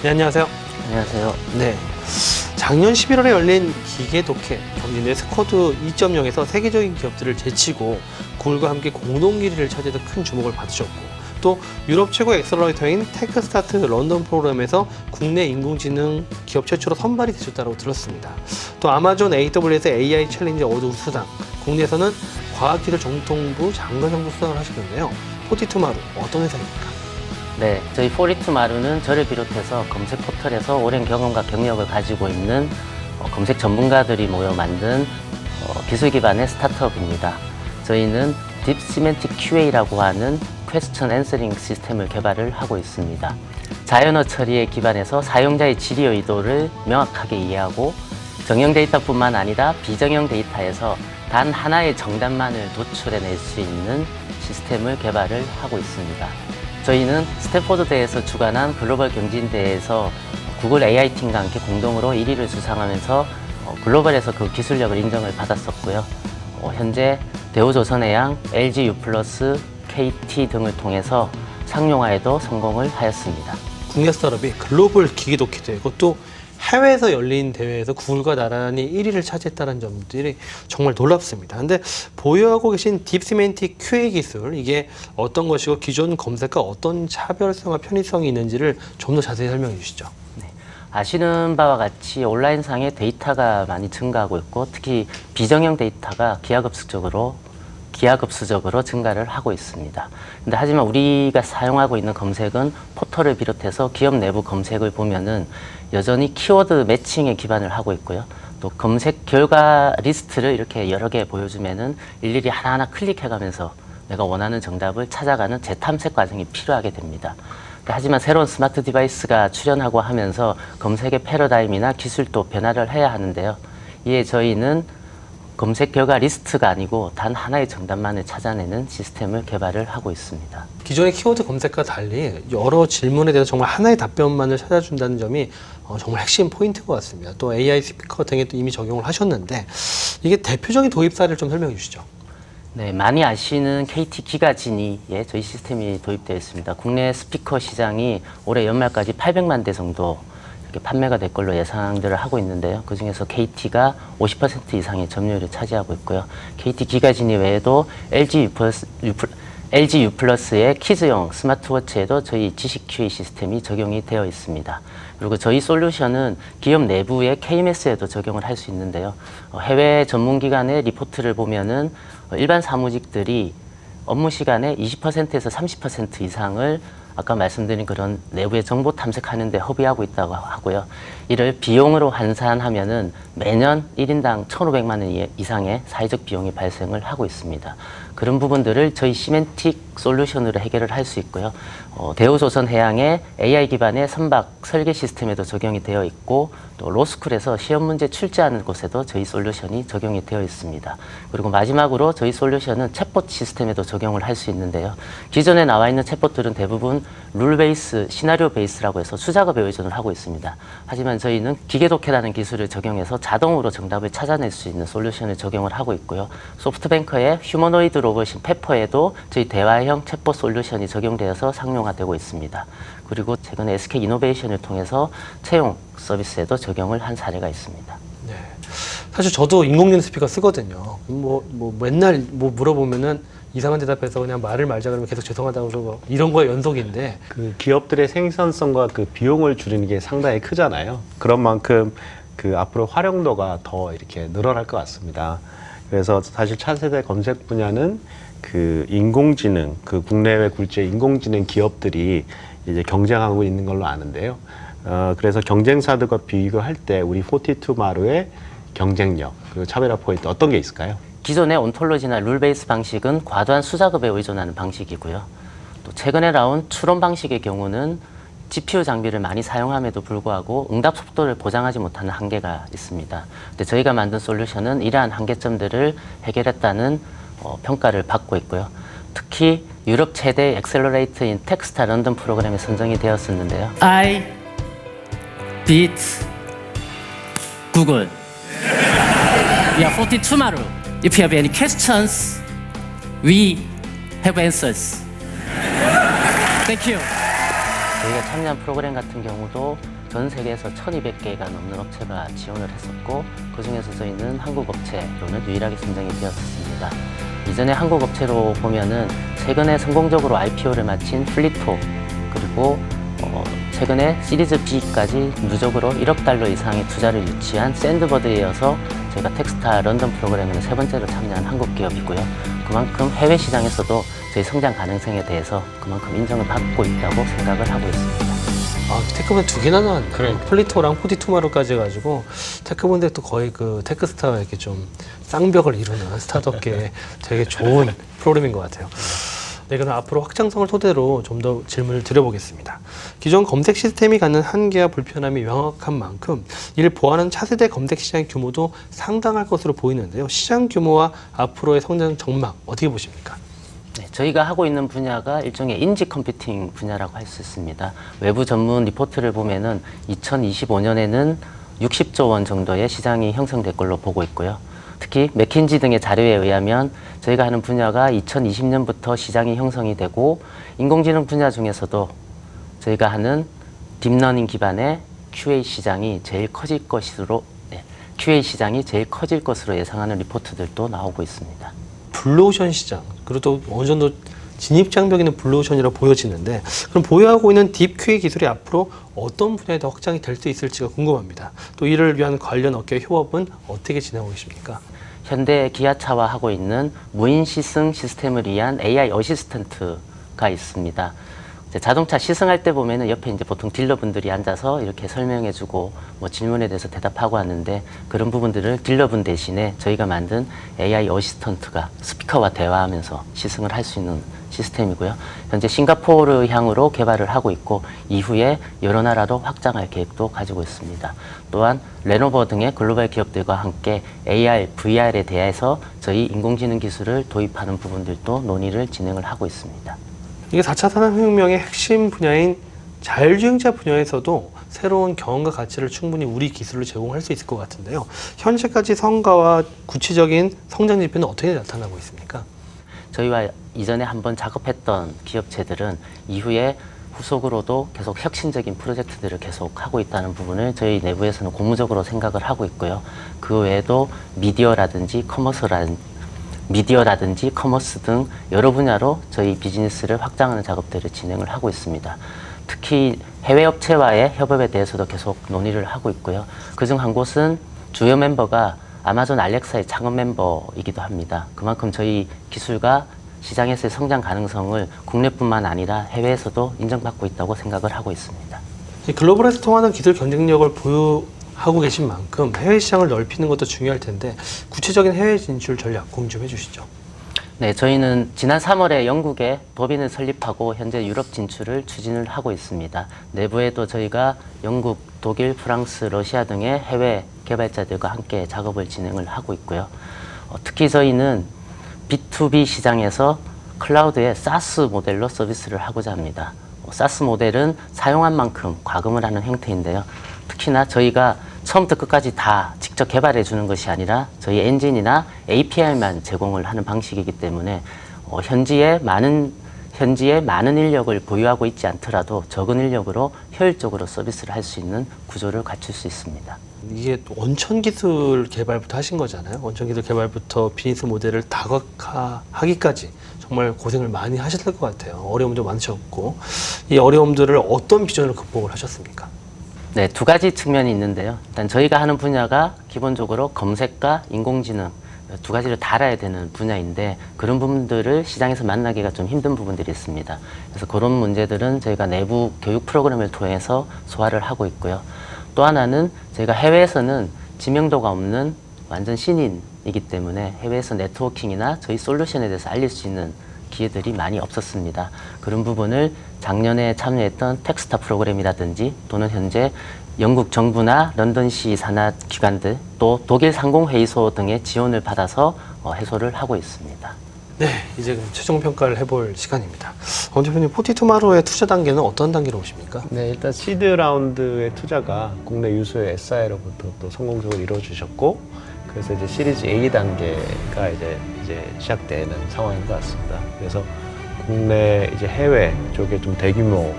네, 안녕하세요. 안녕하세요. 네, 작년 11월에 열린 기계독해 경진대 스쿼드 2.0에서 세계적인 기업들을 제치고 구글과 함께 공동 1위를 차지해서 큰 주목을 받으셨고, 또 유럽 최고의 엑셀러레이터인 테크스타트 런던 프로그램에서 국내 인공지능 기업 최초로 선발이 되셨다고 들었습니다. 또 아마존 AWS AI 챌린지 어워드 수상, 국내에서는 과학기술 정통부 장관상도 수상을 하셨는데요. 포티투마루 어떤 회사입니까? 네, 저희 포리투마루는 저를 비롯해서 검색 포털에서 오랜 경험과 경력을 가지고 있는 검색 전문가들이 모여 만든 기술 기반의 스타트업입니다. 저희는 딥 시멘틱 QA라고 하는 퀘스천 앤서링 시스템을 개발을 하고 있습니다. 자연어 처리에 기반해서 사용자의 질의 의도를 명확하게 이해하고 정형 데이터뿐만 아니라 비정형 데이터에서 단 하나의 정답만을 도출해낼 수 있는 시스템을 개발을 하고 있습니다. 저희는 스탠포드대에서 주관한 글로벌 경진대회에서 구글 AI팀과 함께 공동으로 1위를 수상하면서 글로벌에서 그 기술력을 인정을 받았었고요. 현재 대우조선해양, LG U+, KT 등을 통해서 상용화에도 성공을 하였습니다. 국내 스타트업이 글로벌 기계독해 대회, 그것도 해외에서 열린 대회에서 구글과 나란히 1위를 차지했다는 점들이 정말 놀랍습니다. 근데 보유하고 계신 딥시멘틱 QA 기술, 이게 어떤 것이고 기존 검색과 어떤 차별성과 편의성이 있는지를 좀 더 자세히 설명해 주시죠. 네, 아시는 바와 같이 온라인상에 데이터가 많이 증가하고 있고, 특히 비정형 데이터가 기하급수적으로 증가를 하고 있습니다. 근데 하지만 우리가 사용하고 있는 검색은 포털을 비롯해서 기업 내부 검색을 보면은 여전히 키워드 매칭에 기반을 하고 있고요. 또 검색 결과 리스트를 이렇게 여러 개 보여주면은 일일이 하나하나 클릭해가면서 내가 원하는 정답을 찾아가는 재탐색 과정이 필요하게 됩니다. 하지만 새로운 스마트 디바이스가 출현하고 하면서 검색의 패러다임이나 기술도 변화를 해야 하는데요. 이에 저희는 검색 결과 리스트가 아니고 단 하나의 정답만을 찾아내는 시스템을 개발을 하고 있습니다. 기존의 키워드 검색과 달리 여러 질문에 대해서 정말 하나의 답변만을 찾아준다는 점이 정말 핵심 포인트인 것 같습니다. 또 AI 스피커 등에 또 이미 적용을 하셨는데, 이게 대표적인 도입 사례를 좀 설명해 주시죠. 네, 많이 아시는 KT 기가지니에 저희 시스템이 도입되어 있습니다. 국내 스피커 시장이 올해 연말까지 800만 대 정도 이렇게 판매가 될 걸로 예상들을 하고 있는데요. 그 중에서 KT가 50% 이상의 점유율을 차지하고 있고요. KT 기가지니 외에도 LG U+의 키즈용 스마트워치에도 저희 지식 QA 시스템이 적용이 되어 있습니다. 그리고 저희 솔루션은 기업 내부의 KMS에도 적용을 할 수 있는데요. 해외 전문기관의 리포트를 보면은 일반 사무직들이 업무 시간의 20%에서 30% 이상을 아까 말씀드린 그런 내부의 정보 탐색하는 데 허비하고 있다고 하고요. 이를 비용으로 환산하면은 매년 1인당 1,500만 원 이상의 사회적 비용이 발생을 하고 있습니다. 그런 부분들을 저희 시멘틱 솔루션으로 해결을 할 수 있고요. 대우조선해양의 AI 기반의 선박 설계 시스템에도 적용이 되어 있고, 또 로스쿨에서 시험 문제 출제하는 곳에도 저희 솔루션이 적용이 되어 있습니다. 그리고 마지막으로 저희 솔루션은 챗봇 시스템에도 적용을 할 수 있는데요. 기존에 나와 있는 챗봇들은 대부분 룰 베이스, 시나리오 베이스라고 해서 수작업에 의존을 하고 있습니다. 하지만 저희는 기계독해라는 기술을 적용해서 자동으로 정답을 찾아낼 수 있는 솔루션을 적용을 하고 있고요. 소프트뱅크의 휴머노이드 로봇인 페퍼에도 저희 대화형 챗봇 솔루션이 적용되어서 상용화되고 있습니다. 그리고 최근에 SK 이노베이션을 통해서 채용 서비스에도 적용을 한 사례가 있습니다. 네. 사실 저도 인공지능 스피커 쓰거든요. 맨날 물어보면은 이상한 대답해서 그냥 말을 말자 그러면 계속 죄송하다고 그러고 이런 거의 연속인데, 그 기업들의 생산성과 그 비용을 줄이는 게 상당히 크잖아요. 그런 만큼 그 앞으로 활용도가 더 이렇게 늘어날 것 같습니다. 그래서 사실 차세대 검색 분야는 그 인공지능, 그 국내외 굴지의 인공지능 기업들이 이제 경쟁하고 있는 걸로 아는데요. 그래서 경쟁사들과 비교할 때 우리 포티투마루의 경쟁력, 그 차별화 포인트 어떤 게 있을까요? 기존의 온톨로지나 룰 베이스 방식은 과도한 수작업에 의존하는 방식이고요. 또 최근에 나온 추론 방식의 경우는 GPU 장비를 많이 사용함에도 불구하고 응답 속도를 보장하지 못하는 한계가 있습니다. 근데 저희가 만든 솔루션은 이러한 한계점들을 해결했다는 평가를 받고 있고요. 특히 유럽 최대 엑셀러레이터인 텍스타 런던 프로그램에 선정이 되었었는데요. I beat Google. We are 42마루. If you have any questions, we have answers. Thank you. 저희가 참여한 프로그램 같은 경우도 전 세계에서 1,200개가 넘는 업체가 지원을 했었고 그중에서 저희는 한국 업체로는 유일하게 선정이 되었습니다. 이전에 한국 업체로 보면은 최근에 성공적으로 IPO를 마친 플리토 그리고 최근에 시리즈 B까지 누적으로 1억 달러 이상의 투자를 유치한 샌드버드에 이어서 저희가 텍스타 런던 프로그램에는 3번째로 참여한 한국 기업이고요. 그만큼 해외 시장에서도 저희 성장 가능성에 대해서 그만큼 인정을 받고 있다고 생각을 하고 있습니다. 아, 테크본 2개나 나왔네요. 플리토랑 포티투마로까지 해가지고 테크본데 또 거의 그 테크스타와 이렇게 좀 쌍벽을 이루는 스타트업계에 되게 좋은 프로그램인 것 같아요. 네, 그럼 앞으로 확장성을 토대로 좀 더 질문을 드려보겠습니다. 기존 검색 시스템이 갖는 한계와 불편함이 명확한 만큼 이를 보완하는 차세대 검색 시장 규모도 상당할 것으로 보이는데요. 시장 규모와 앞으로의 성장 전망 어떻게 보십니까? 네, 저희가 하고 있는 분야가 일종의 인지 컴퓨팅 분야라고 할 수 있습니다. 외부 전문 리포트를 보면은 2025년에는 60조 원 정도의 시장이 형성될 걸로 보고 있고요. 특히 맥킨지 등의 자료에 의하면 저희가 하는 분야가 2020년부터 시장이 형성이 되고 인공지능 분야 중에서도 저희가 하는 딥러닝 기반의 QA 시장이 제일 커질 것으로 QA 시장이 제일 커질 것으로 예상하는 리포트들도 나오고 있습니다. 블루오션 시장, 그리고 또 어느 정도 진입 장벽이 있는 블루오션이라고 보여지는데 그럼 보유하고 있는 딥 QA 기술이 앞으로 어떤 분야에 더 확장이 될 수 있을지가 궁금합니다. 또 이를 위한 관련 업계 협업은 어떻게 진행하고 계십니까? 현대 기아차와 하고 있는 무인 시승 시스템을 위한 AI 어시스턴트가 있습니다. 이제 자동차 시승할 때 보면은 옆에 이제 보통 딜러분들이 앉아서 이렇게 설명해주고 뭐 질문에 대해서 대답하고 하는데 그런 부분들을 딜러분 대신에 저희가 만든 AI 어시스턴트가 스피커와 대화하면서 시승을 할 수 있는 시스템이고요. 현재 싱가포르 향으로 개발을 하고 있고 이후에 여러 나라로 확장할 계획도 가지고 있습니다. 또한 레노버 등의 글로벌 기업들과 함께 AR, VR에 대해서 저희 인공지능 기술을 도입하는 부분들도 논의를 진행을 하고 있습니다. 이게 4차 산업혁명의 핵심 분야인 자율주행차 분야에서도 새로운 경험과 가치를 충분히 우리 기술로 제공할 수 있을 것 같은데요. 현재까지 성과와 구체적인 성장 지표는 어떻게 나타나고 있습니까? 저희와 이전에 한번 작업했던 기업체들은 이후에 후속으로도 계속 혁신적인 프로젝트들을 계속 하고 있다는 부분을 저희 내부에서는 고무적으로 생각을 하고 있고요. 그 외에도 미디어라든지 커머스 등 여러 분야로 저희 비즈니스를 확장하는 작업들을 진행을 하고 있습니다. 특히 해외 업체와의 협업에 대해서도 계속 논의를 하고 있고요. 그중 한 곳은 주요 멤버가 아마존 알렉사의 창업 멤버이기도 합니다. 그만큼 저희 기술과 시장에서의 성장 가능성을 국내뿐만 아니라 해외에서도 인정받고 있다고 생각을 하고 있습니다. 글로벌에서 통하는 기술 경쟁력을 보유하고 계신 만큼 해외 시장을 넓히는 것도 중요할 텐데 구체적인 해외 진출 전략 공유 좀 해주시죠. 네, 저희는 지난 3월에 영국에 법인을 설립하고 현재 유럽 진출을 추진을 하고 있습니다. 내부에도 저희가 영국, 독일, 프랑스, 러시아 등의 해외 개발자들과 함께 작업을 진행을 하고 있고요. 특히 저희는 B2B 시장에서 클라우드의 SaaS 모델로 서비스를 하고자 합니다. SaaS 모델은 사용한 만큼 과금을 하는 형태인데요. 특히나 저희가 처음부터 끝까지 다 직접 개발해 주는 것이 아니라 저희 엔진이나 API만 제공을 하는 방식이기 때문에 현지에 많은 인력을 보유하고 있지 않더라도 적은 인력으로 효율적으로 서비스를 할 수 있는 구조를 갖출 수 있습니다. 이게 원천 기술 개발부터 하신 거잖아요. 원천 기술 개발부터 비즈니스 모델을 다각화하기까지 정말 고생을 많이 하셨을 것 같아요. 어려움도 많으셨고 이 어려움들을 어떤 비전으로 극복을 하셨습니까? 네, 두 가지 측면이 있는데요. 일단 저희가 하는 분야가 기본적으로 검색과 인공지능 두 가지를 달아야 되는 분야인데 그런 부분들을 시장에서 만나기가 좀 힘든 부분들이 있습니다. 그래서 그런 문제들은 저희가 내부 교육 프로그램을 통해서 소화를 하고 있고요. 또 하나는 저희가 해외에서는 지명도가 없는 완전 신인이기 때문에 해외에서 네트워킹이나 저희 솔루션에 대해서 알릴 수 있는 기회들이 많이 없었습니다. 그런 부분을 작년에 참여했던 텍스타 프로그램이라든지 또는 현재 영국 정부나 런던시 산하 기관들 또 독일 상공회의소 등의 지원을 받아서 해소를 하고 있습니다. 네, 이제 최종 평가를 해볼 시간입니다. 대표님, 포티투마로의 투자 단계는 어떤 단계로 보십니까? 네, 일단 시드 라운드의 투자가 국내 유수의 SI로부터 또 성공적으로 이루어지셨고, 그래서 이제 시리즈 A 단계가 이제 시작되는 상황인 것 같습니다. 그래서 국내 이제 해외 쪽에 좀 대규모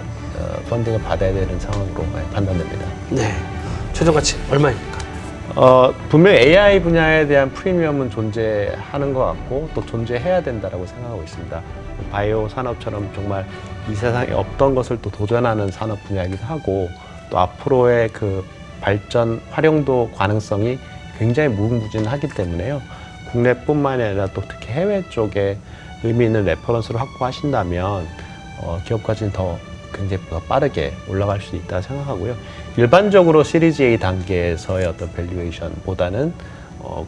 펀딩을 받아야 되는 상황으로 판단됩니다. 네. 최종 가치 얼마입니까? 분명히 AI 분야에 대한 프리미엄은 존재하는 것 같고 또 존재해야 된다라고 생각하고 있습니다. 바이오 산업처럼 정말 이 세상에 없던 것을 또 도전하는 산업 분야이기도 하고 또 앞으로의 그 발전 활용도 가능성이 굉장히 무궁무진하기 때문에요. 국내뿐만이 아니라 또 특히 해외 쪽에 의미 있는 레퍼런스를 확보하신다면 기업 가치는 굉장히 더 빠르게 올라갈 수 있다 생각하고요. 일반적으로 시리즈 A 단계에서의 어떤 밸류에이션보다는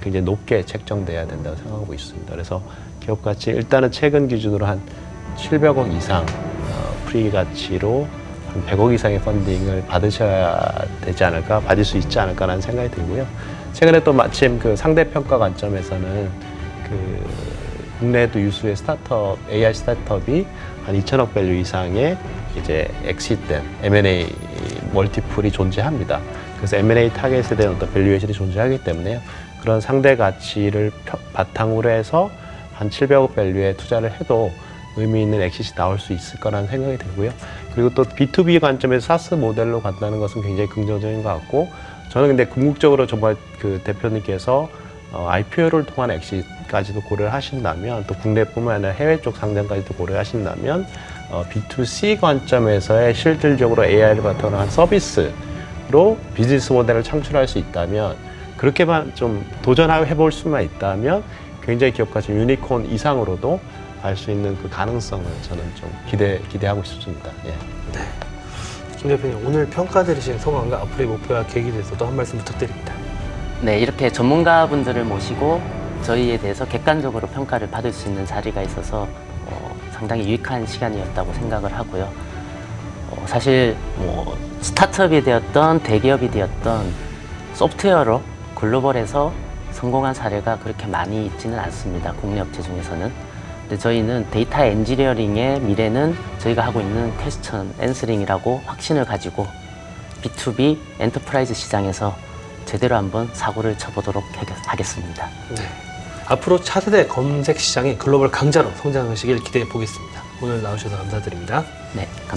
굉장히 높게 책정돼야 된다고 생각하고 있습니다. 그래서 기업 가치 일단은 최근 기준으로 한 700억 이상 프리 가치로 한 100억 이상의 펀딩을 받으셔야 되지 않을까, 받을 수 있지 않을까라는 생각이 들고요. 최근에 또 마침 그 상대평가 관점에서는 그 국내에도 유수의 스타트업, AI 스타트업이 한 2천억 밸류 이상의 이제 엑시트된 M&A 멀티플이 존재합니다. 그래서 M&A 타겟에 대한 어떤 밸류에이션이 존재하기 때문에요. 그런 상대 가치를 바탕으로 해서 한 700억 밸류에 투자를 해도 의미 있는 엑시트이 나올 수 있을 거라는 생각이 들고요. 그리고 또 B2B 관점에서 사스 모델로 간다는 것은 굉장히 긍정적인 것 같고, 저는 근데 궁극적으로 정말 그 대표님께서 IPO를 통한 엑시트까지도 고려를 하신다면, 또 국내뿐만 아니라 해외 쪽 상장까지도 고려하신다면 B2C 관점에서의 실질적으로 AI를 바탕으로 한 서비스로 비즈니스 모델을 창출할 수 있다면, 그렇게만 좀 도전해 볼 수만 있다면 굉장히 기업 가치 유니콘 이상으로도 갈 수 있는 그 가능성을 저는 좀 기대하고 싶습니다. 예. 네. 김 대표님, 오늘 평가 들으신 소감과 앞으로의 목표와 계획에 대해서도 한 말씀 부탁드립니다. 네, 이렇게 전문가분들을 모시고 저희에 대해서 객관적으로 평가를 받을 수 있는 자리가 있어서 상당히 유익한 시간이었다고 생각을 하고요. 사실 뭐 스타트업이 되었던 대기업이 되었던 소프트웨어로 글로벌에서 성공한 사례가 그렇게 많이 있지는 않습니다. 국내 업체 중에서는. 근데 저희는 데이터 엔지니어링의 미래는 저희가 하고 있는 퀘스천 앤서링이라고 확신을 가지고 B2B 엔터프라이즈 시장에서 제대로 한번 사고를 쳐보도록 하겠습니다. 네. 앞으로 차세대 검색 시장의 글로벌 강자로 성장하시길 기대해 보겠습니다. 오늘 나오셔서 감사드립니다. 네, 감사합니다.